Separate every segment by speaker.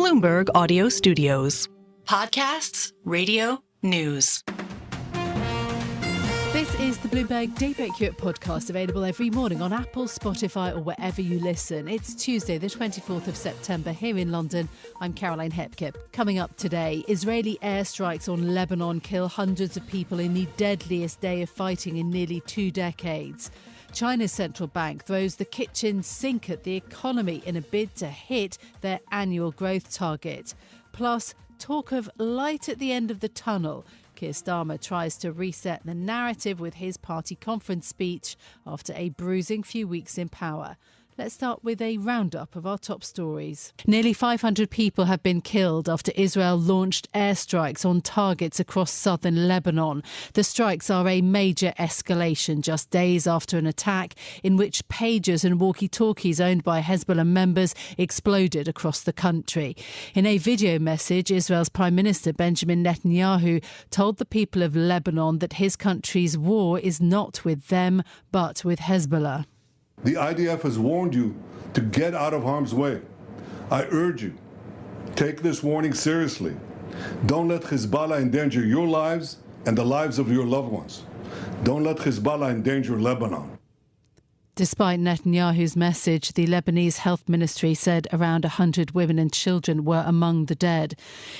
Speaker 1: Bloomberg Audio Studios. Podcasts, radio, news.
Speaker 2: This is the Bloomberg Daybreak Europe podcast, available every morning on Apple, Spotify or wherever you listen. It's Tuesday, the 24th of September here in London. I'm Caroline Hepkip. Coming up today, Israeli airstrikes on Lebanon kill hundreds of people in the deadliest day of fighting in nearly 2 decades. China's central bank throws the kitchen sink at the economy in a bid to hit their annual growth target. Plus, talk of light at the end of the tunnel. Keir Starmer tries to reset the narrative with his party conference speech after a bruising few weeks in power. Let's start with a roundup of our top stories. Nearly 500 people have been killed after Israel launched airstrikes on targets across southern Lebanon. The strikes are a major escalation just days after an attack in which pagers and walkie-talkies owned by Hezbollah members exploded across the country. In a video message, Israel's Prime Minister Benjamin Netanyahu told the people of Lebanon that his country's war is not with them, but with Hezbollah.
Speaker 3: The IDF has warned you to get out of harm's way. I urge you, take this warning seriously. Don't let Hezbollah endanger your lives and the lives of your loved ones. Don't let Hezbollah endanger Lebanon.
Speaker 2: Despite Netanyahu's message, the Lebanese health ministry said around 100 women and children were among the dead.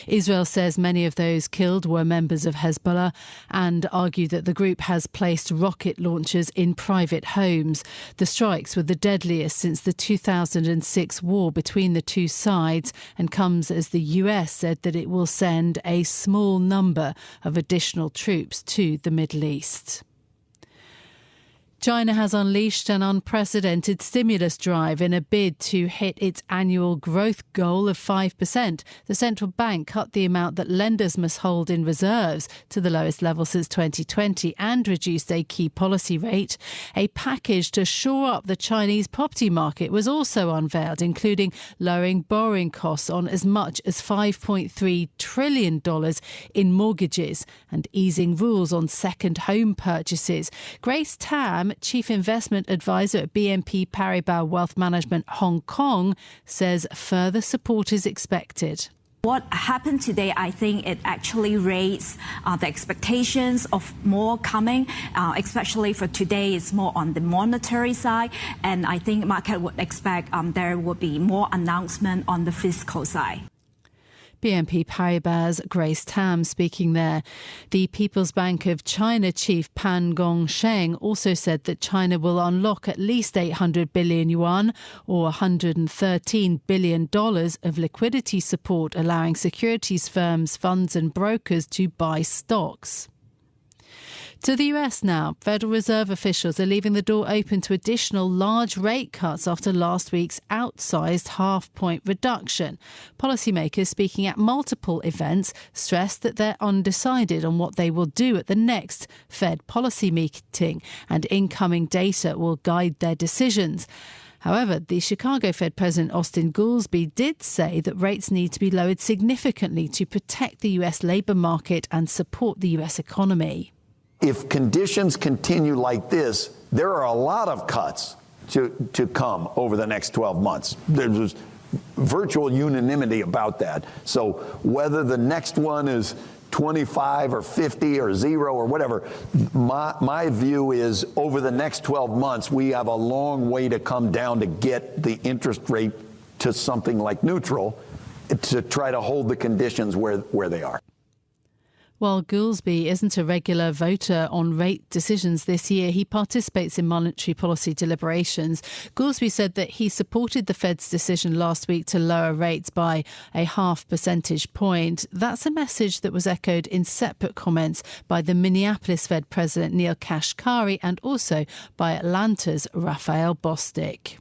Speaker 2: Israel says many of those killed were members of Hezbollah and argued that the group has placed rocket launchers in private homes. The strikes were the deadliest since the 2006 war between the two sides and comes as the US said that it will send a small number of additional troops to the Middle East. China has unleashed an unprecedented stimulus drive in a bid to hit its annual growth goal of 5%. The central bank cut the amount that lenders must hold in reserves to the lowest level since 2020 and reduced a key policy rate. A package to shore up the Chinese property market was also unveiled, including lowering borrowing costs on as much as $5.3 trillion in mortgages and easing rules on second home purchases. Grace Tam, Chief Investment Advisor at BNP Paribas Wealth Management Hong Kong, says further support is expected.
Speaker 4: What happened today, I think it actually raised the expectations of more coming, especially for today. It's more on the monetary side. And I think market would expect there will be more announcement on the fiscal side.
Speaker 2: BNP Paribas' Grace Tam speaking there. The People's Bank of China chief Pan Gongsheng also said that China will unlock at least 800 billion yuan or $113 billion of liquidity support, allowing securities firms, funds and brokers to buy stocks. To the US now. Federal Reserve officials are leaving the door open to additional large rate cuts after last week's outsized half-point reduction. Policymakers speaking at multiple events stressed that they're undecided on what they will do at the next Fed policy meeting, and incoming data will guide their decisions. However, the Chicago Fed President Austin Goolsbee did say that rates need to be lowered significantly to protect the US labour market and support the US economy.
Speaker 5: If conditions continue like this, there are a lot of cuts to come over the next 12 months. There's virtual unanimity about that. So whether the next one is 25 or 50 or 0 or whatever, my view is over the next 12 months, we have a long way to come down to get the interest rate to something like neutral to try to hold the conditions where they are.
Speaker 2: While Goolsbee isn't a regular voter on rate decisions this year, he participates in monetary policy deliberations. Goolsbee said that he supported the Fed's decision last week to lower rates by a 0.5 percentage point. That's a message that was echoed in separate comments by the Minneapolis Fed President Neil Kashkari and also by Atlanta's Raphael Bostic.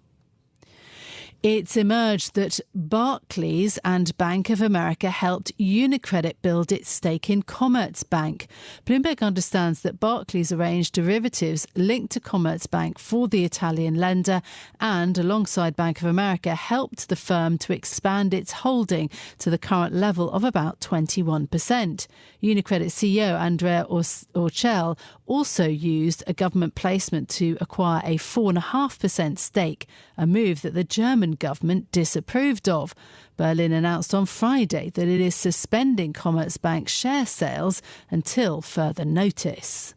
Speaker 2: It's emerged that Barclays and Bank of America helped UniCredit build its stake in Commerzbank. Bloomberg understands that Barclays arranged derivatives linked to Commerzbank for the Italian lender and, alongside Bank of America, helped the firm to expand its holding to the current level of about 21%. UniCredit CEO Andrea Orcel also used a government placement to acquire a 4.5% stake, a move that the German government disapproved of. Berlin announced on Friday that it is suspending Commerzbank share sales until further notice.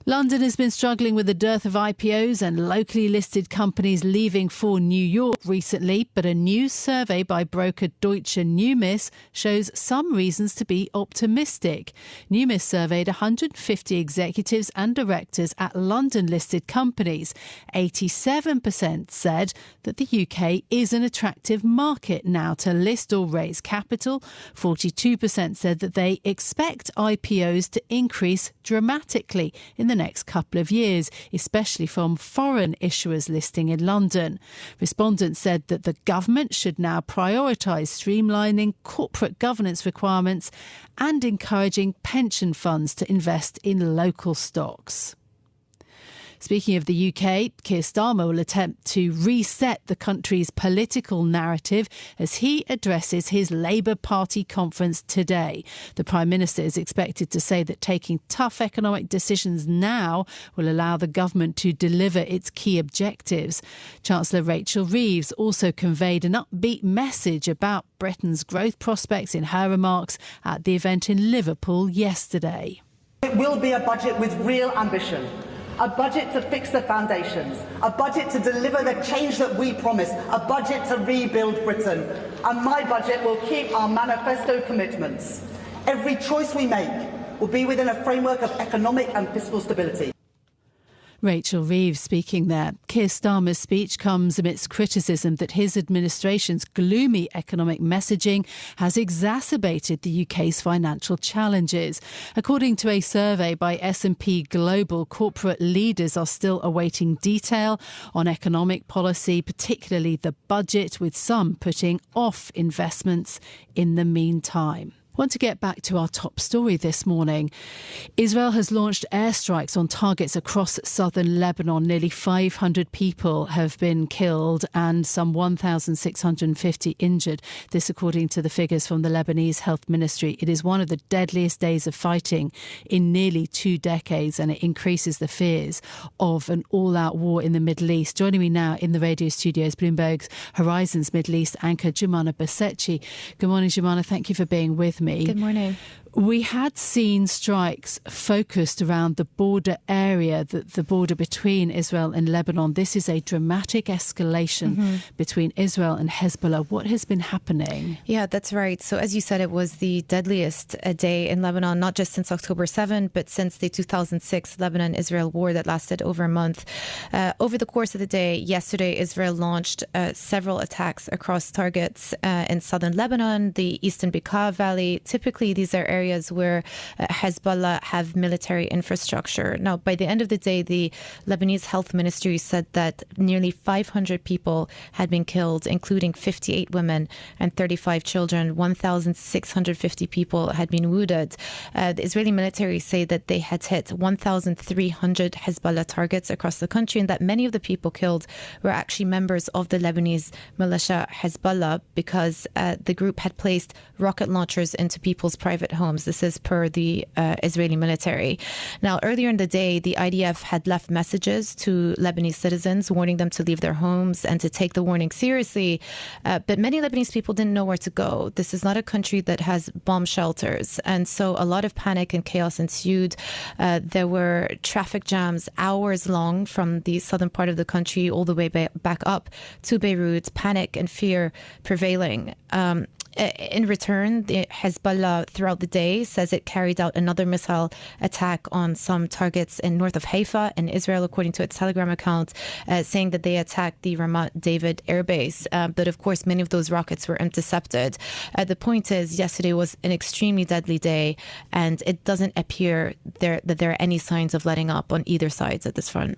Speaker 2: London has been struggling with a dearth of IPOs and locally listed companies leaving for New York recently, but a new survey by broker Deutsche Numis shows some reasons to be optimistic. Numis surveyed 150 executives and directors at London-listed companies. 87% said that the UK is an attractive market now to list or raise capital. 42% said that they expect IPOs to increase dramatically in the next couple of years, especially from foreign issuers listing in London. Respondents said that the government should now prioritise streamlining corporate governance requirements and encouraging pension funds to invest in local stocks. Speaking of the UK, Keir Starmer will attempt to reset the country's political narrative as he addresses his Labour Party conference today. The Prime Minister is expected to say that taking tough economic decisions now will allow the government to deliver its key objectives. Chancellor Rachel Reeves also conveyed an upbeat message about Britain's growth prospects in her remarks at the event in Liverpool yesterday.
Speaker 6: It will be a budget with real ambition. A budget to fix the foundations, a budget to deliver the change that we promised, a budget to rebuild Britain. And my budget will keep our manifesto commitments. Every choice we make will be within a framework of economic and fiscal stability.
Speaker 2: Rachel Reeves speaking there. Keir Starmer's speech comes amidst criticism that his administration's gloomy economic messaging has exacerbated the UK's financial challenges. According to a survey by S&P Global, corporate leaders are still awaiting detail on economic policy, particularly the budget, with some putting off investments in the meantime. I want to get back to our top story this morning. Israel has launched airstrikes on targets across southern Lebanon. Nearly 500 people have been killed and some 1,650 injured. This according to the figures from the Lebanese Health Ministry. It is one of the deadliest days of fighting in nearly 2 decades, and it increases the fears of an all-out war in the Middle East. Joining me now in the radio studios, Bloomberg's Horizons Middle East anchor Jumana Basechi. Good morning, Jumana. Thank you for being with me.
Speaker 7: Good morning.
Speaker 2: We had seen strikes focused around the border area, the border between Israel and Lebanon. This is a dramatic escalation between Israel and Hezbollah. What has been happening?
Speaker 7: Yeah, that's right. So as you said, it was the deadliest day in Lebanon, not just since October 7, but since the 2006 Lebanon-Israel war that lasted over a month. Over the course of the day, yesterday, Israel launched several attacks across targets in southern Lebanon, the eastern Bekaa Valley. Typically, these are areas where Hezbollah have military infrastructure. Now, by the end of the day, the Lebanese Health Ministry said that nearly 500 people had been killed, including 58 women and 35 children. 1,650 people had been wounded. The Israeli military say that they had hit 1,300 Hezbollah targets across the country, and that many of the people killed were actually members of the Lebanese militia Hezbollah, because the group had placed rocket launchers into people's private homes. This is per the Israeli military. Now, earlier in the day, the IDF had left messages to Lebanese citizens warning them to leave their homes and to take the warning seriously. But many Lebanese people didn't know where to go. This is not a country that has bomb shelters. And so a lot of panic and chaos ensued. There were traffic jams hours long from the southern part of the country all the way back up to Beirut, panic and fear prevailing. In return, the Hezbollah throughout the day says it carried out another missile attack on some targets in north of Haifa in Israel, according to its Telegram account, saying that they attacked the Ramat David airbase. But of course, many of those rockets were intercepted. The point is, yesterday was an extremely deadly day, and it doesn't appear that there are any signs of letting up on either sides at this front.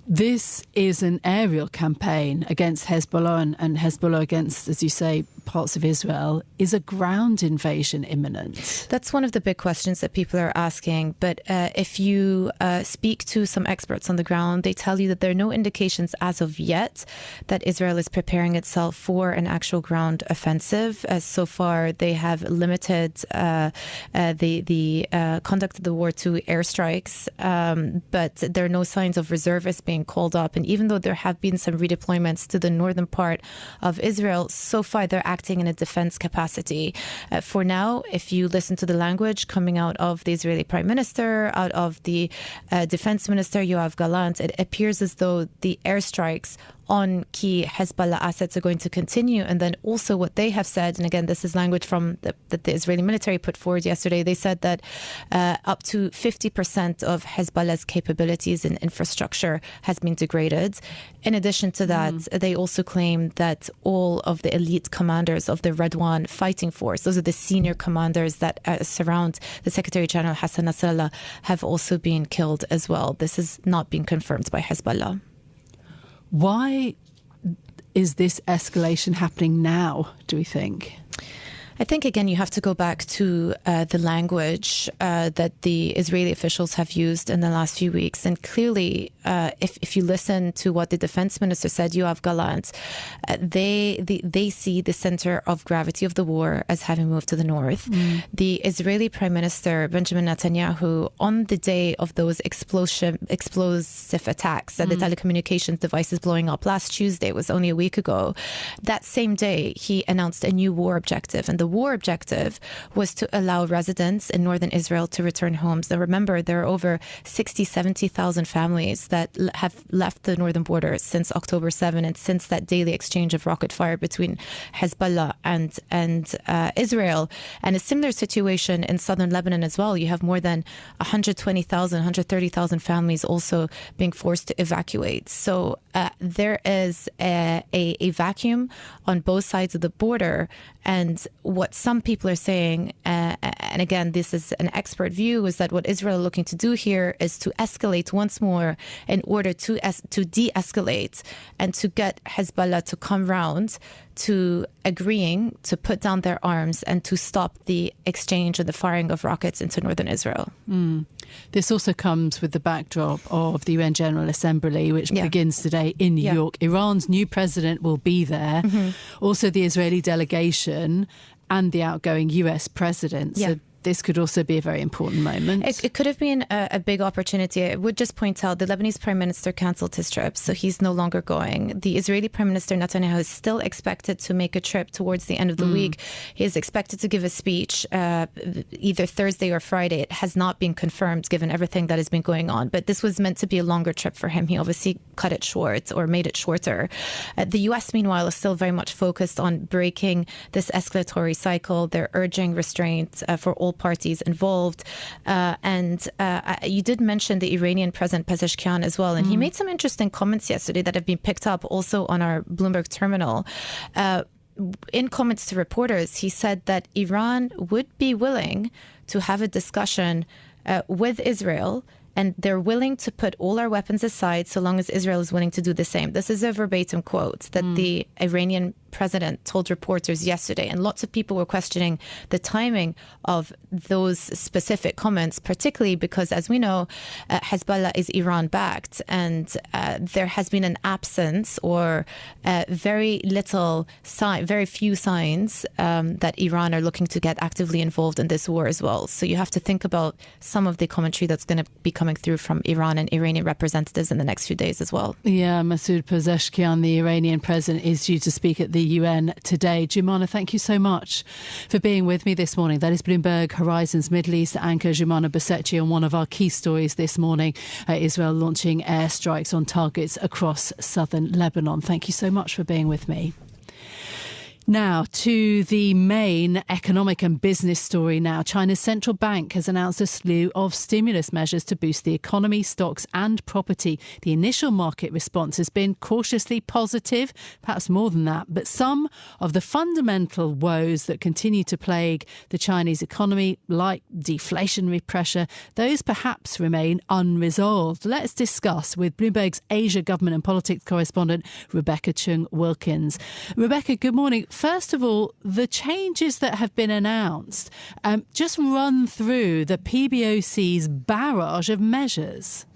Speaker 2: This is an aerial campaign against Hezbollah, and Hezbollah against, as you say, parts of Israel. Is a ground invasion imminent?
Speaker 7: That's one of the big questions that people are asking. But if you speak to some experts on the ground, they tell you that there are no indications as of yet that Israel is preparing itself for an actual ground offensive. So far, they have limited the conduct of the war to airstrikes, but there are no signs of reservists being being called up. And even though there have been some redeployments to the northern part of Israel, so far they're acting in a defense capacity. For now, if you listen to the language coming out of the Israeli Prime Minister, out of the Defense Minister Yoav Gallant, it appears as though the airstrikes on key Hezbollah assets are going to continue. And then also what they have said, and again, this is language from that the Israeli military put forward yesterday, they said that up to 50% of Hezbollah's capabilities and infrastructure has been degraded. In addition to that, they also claim that all of the elite commanders of the Radwan fighting force, those are the senior commanders that surround the Secretary General Hassan Nasrallah, have also been killed as well. This has not been confirmed by Hezbollah.
Speaker 2: Why is this escalation happening now, do we think?
Speaker 7: I think, again, you have to go back to the language that the Israeli officials have used in the last few weeks. And clearly, if you listen to what the defense minister said, Yoav Gallant, they see the center of gravity of the war as having moved to the north. The Israeli Prime Minister, Benjamin Netanyahu, on the day of those explosive attacks at the telecommunications devices blowing up last Tuesday, it was only a week ago, that same day, he announced a new war objective. And the war objective was to allow residents in northern Israel to return homes. Now, remember, there are over 70,000 families that have left the northern border since October 7 and since that daily exchange of rocket fire between Hezbollah and Israel. And a similar situation in southern Lebanon as well. You have more than 120,000, 130,000 families also being forced to evacuate. So there is a vacuum on both sides of the border. And what some people are saying, and again, this is an expert view, is that what Israel is looking to do here is to escalate once more in order to de-escalate and to get Hezbollah to come round to agreeing to put down their arms and to stop the exchange and the firing of rockets into northern Israel.
Speaker 2: This also comes with the backdrop of the UN General Assembly, which begins today in New York. Iran's new president will be there. Also the Israeli delegation and the outgoing US president. So this could also be a very important moment.
Speaker 7: It could have been a big opportunity. I would just point out the Lebanese Prime Minister cancelled his trip, so he's no longer going. The Israeli Prime Minister Netanyahu is still expected to make a trip towards the end of the week. He is expected to give a speech either Thursday or Friday. It has not been confirmed given everything that has been going on, but this was meant to be a longer trip for him. He obviously cut it short or made it shorter. The US, meanwhile, is still very much focused on breaking this escalatory cycle. They're urging restraint for all parties involved. And you did mention the Iranian President Pezeshkian as well. And he made some interesting comments yesterday that have been picked up also on our Bloomberg terminal. In comments to reporters, he said that Iran would be willing to have a discussion with Israel, and they're willing to put all our weapons aside so long as Israel is willing to do the same. This is a verbatim quote that the Iranian president told reporters yesterday. And lots of people were questioning the timing of those specific comments, particularly because, as we know, Hezbollah is Iran-backed. And there has been an absence or very few signs that Iran are looking to get actively involved in this war as well. So you have to think about some of the commentary that's going to be coming through from Iran and Iranian representatives in the next few days as well.
Speaker 2: Yeah, Masoud Pezeshkian, the Iranian president, is due to speak at the UN today. Jumana, thank you so much for being with me this morning. That is Bloomberg Horizon's Middle East anchor Jumana Basechi on one of our key stories this morning. Israel launching airstrikes on targets across southern Lebanon. Thank you so much for being with me. Now to the main economic and business story now. China's central bank has announced a slew of stimulus measures to boost the economy, stocks and property. The initial market response has been cautiously positive, perhaps more than that. But some of the fundamental woes that continue to plague the Chinese economy, like deflationary pressure, those perhaps remain unresolved. Let's discuss with Bloomberg's Asia government and politics correspondent, Rebecca Chung-Wilkins. Rebecca, good morning. First of all, the changes that have been announced, just run through the PBOC's barrage of measures.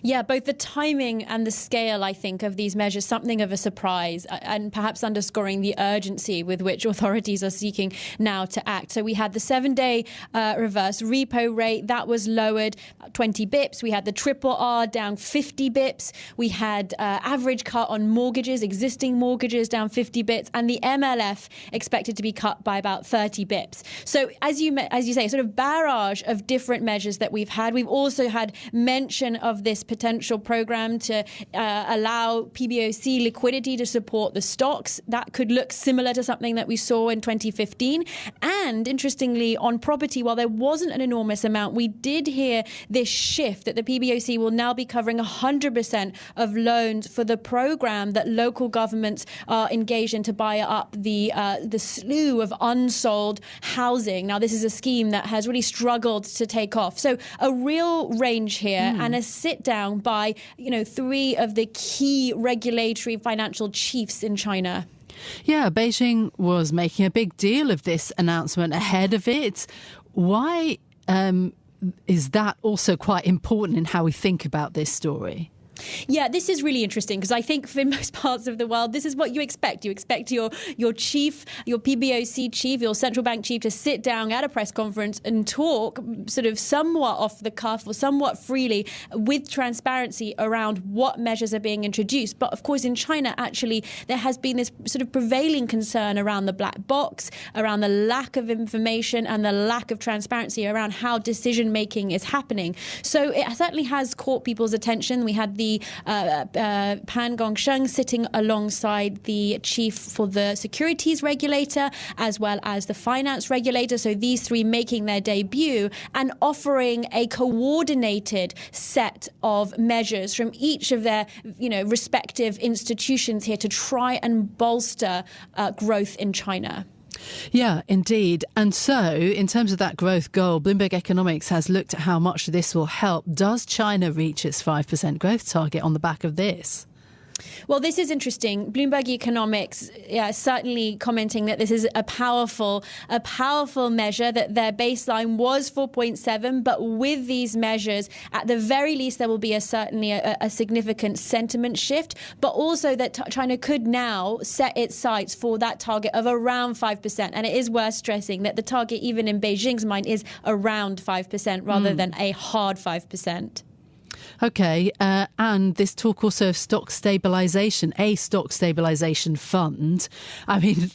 Speaker 8: Yeah, both the timing and the scale, I think, of these measures, something of a surprise, and perhaps underscoring the urgency with which authorities are seeking now to act. So we had the 7-day reverse repo rate that was lowered 20 bips. We had the triple R down 50 bips. We had average cut on mortgages, existing mortgages down 50 bips, and the MLF expected to be cut by about 30 bips. So as you say, sort of barrage of different measures that we've had. We've also had mention of this potential program to allow PBOC liquidity to support the stocks. That could look similar to something that we saw in 2015. And interestingly, on property, while there wasn't an enormous amount, we did hear this shift that the PBOC will now be covering 100% of loans for the program that local governments are engaged in to buy up the slew of unsold housing. Now, this is a scheme that has really struggled to take off. So a real range here and a sit down by, 3 of the key regulatory financial chiefs in China.
Speaker 2: Yeah, Beijing was making a big deal of this announcement ahead of it. Why is that also quite important in how we think about this story?
Speaker 8: Yeah, this is really interesting because I think for most parts of the world, this is what you expect. You expect your chief, your PBOC chief, your central bank chief to sit down at a press conference and talk sort of somewhat off the cuff or somewhat freely with transparency around what measures are being introduced. But of course, in China, actually, there has been this sort of prevailing concern around the black box, around the lack of information and the lack of transparency around how decision making is happening. So it certainly has caught people's attention. We had the Pan Gongsheng sitting alongside the chief for the securities regulator as well as the finance regulator. So these 3 making their debut and offering a coordinated set of measures from each of their, respective institutions here to try and bolster growth in China.
Speaker 2: Yeah, indeed. And so, in terms of that growth goal, Bloomberg Economics has looked at how much this will help. Does China reach its 5% growth target on the back of this?
Speaker 8: Well, this is interesting. Bloomberg Economics certainly commenting that this is a powerful measure, that their baseline was 4.7. But with these measures, at the very least, there will be certainly a significant sentiment shift, but also that China could now set its sights for that target of around 5%. And it is worth stressing that the target, even in Beijing's mind, is around 5% rather than a hard 5%.
Speaker 2: OK, and this talk also of stock stabilisation, a stock stabilisation fund. I mean,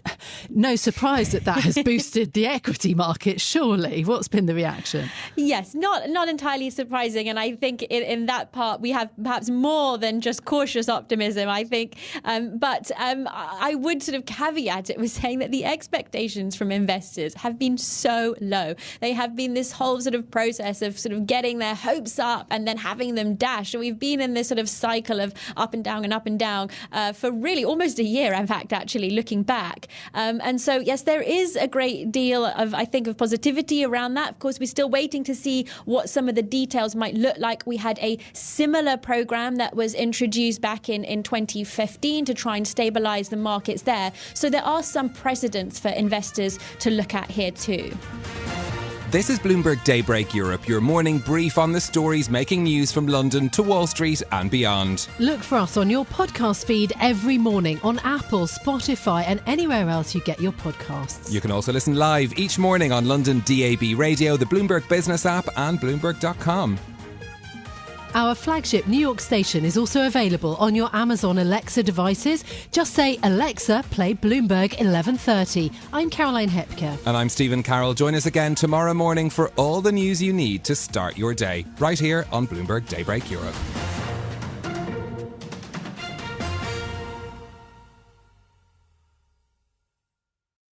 Speaker 2: no surprise that has boosted the equity market, surely. What's been the reaction?
Speaker 8: Yes, not entirely surprising. And I think in that part, we have perhaps more than just cautious optimism, I think. But I would sort of caveat it with saying that the expectations from investors have been so low. They have been this whole sort of process of sort of getting their hopes up and then having them dashed. And we've been in this sort of cycle of up and down for really almost a year, in fact, actually, looking back. And so, yes, there is a great deal of, I think, of positivity around that. Of course, we're still waiting to see what some of the details might look like. We had a similar program that was introduced back in 2015 to try and stabilize the markets there. So there are some precedents for investors to look at here too.
Speaker 9: This is Bloomberg Daybreak Europe, your morning brief on the stories making news from London to Wall Street and beyond.
Speaker 2: Look for us on your podcast feed every morning on Apple, Spotify and anywhere else you get your podcasts.
Speaker 9: You can also listen live each morning on London DAB Radio, the Bloomberg Business app and Bloomberg.com.
Speaker 2: Our flagship New York station is also available on your Amazon Alexa devices. Just say, Alexa, play Bloomberg 1130. I'm Caroline Hepker.
Speaker 9: And I'm Stephen Carroll. Join us again tomorrow morning for all the news you need to start your day, right here on Bloomberg Daybreak Europe.